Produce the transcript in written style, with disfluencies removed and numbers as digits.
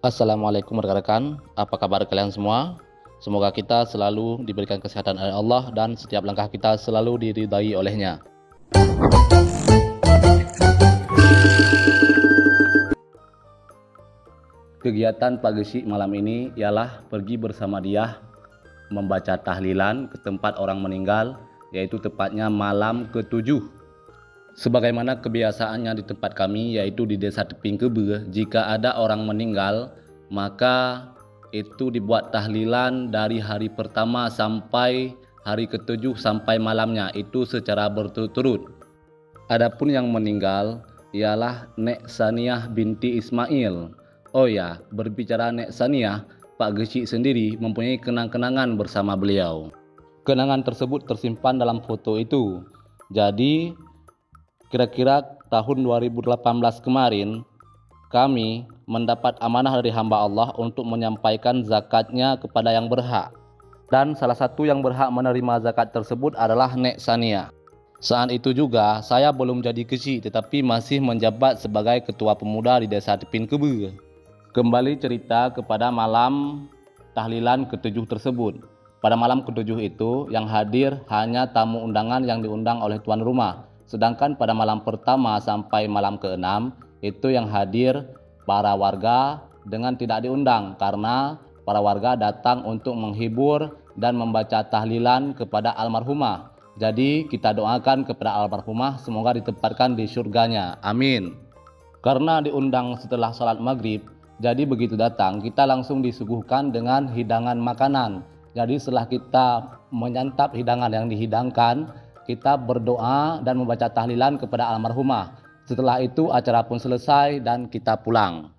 Assalamualaikum rekan-rekan, apa kabar kalian semua? Semoga kita selalu diberikan kesehatan oleh Allah dan setiap langkah kita selalu diridai olehnya. Kegiatan pagi syik malam ini ialah pergi bersama dia membaca tahlilan ke tempat orang meninggal, yaitu tepatnya malam ke-7. Sebagaimana kebiasaannya di tempat kami, yaitu di Desa Teping Kebe, jika ada orang meninggal, maka itu dibuat tahlilan dari hari pertama sampai hari ke-7 sampai malamnya, itu secara berturut-turut. Adapun yang meninggal ialah Nek Saniah binti Ismail. Oh ya, berbicara Nek Saniah, Pak Geci sendiri mempunyai kenang-kenangan bersama beliau. Kenangan tersebut tersimpan dalam foto itu. Jadi kira-kira tahun 2018 kemarin, kami mendapat amanah dari hamba Allah untuk menyampaikan zakatnya kepada yang berhak. Dan salah satu yang berhak menerima zakat tersebut adalah Nek Sania. Saat itu juga saya belum jadi kecil, tetapi masih menjabat sebagai ketua pemuda di Desa Tepin Kebe. Kembali cerita kepada malam tahlilan ke-7 tersebut. Pada malam ke-7 itu yang hadir hanya tamu undangan yang diundang oleh tuan rumah. Sedangkan pada malam pertama sampai malam ke-6 itu yang hadir para warga dengan tidak diundang, karena para warga datang untuk menghibur dan membaca tahlilan kepada almarhumah. Jadi kita doakan kepada almarhumah semoga ditempatkan di surganya, amin. Karena diundang setelah sholat maghrib, jadi begitu datang kita langsung disuguhkan dengan hidangan makanan. Jadi setelah kita menyantap hidangan yang dihidangkan, kita berdoa dan membaca tahlilan kepada almarhumah. Setelah itu acara pun selesai dan kita pulang.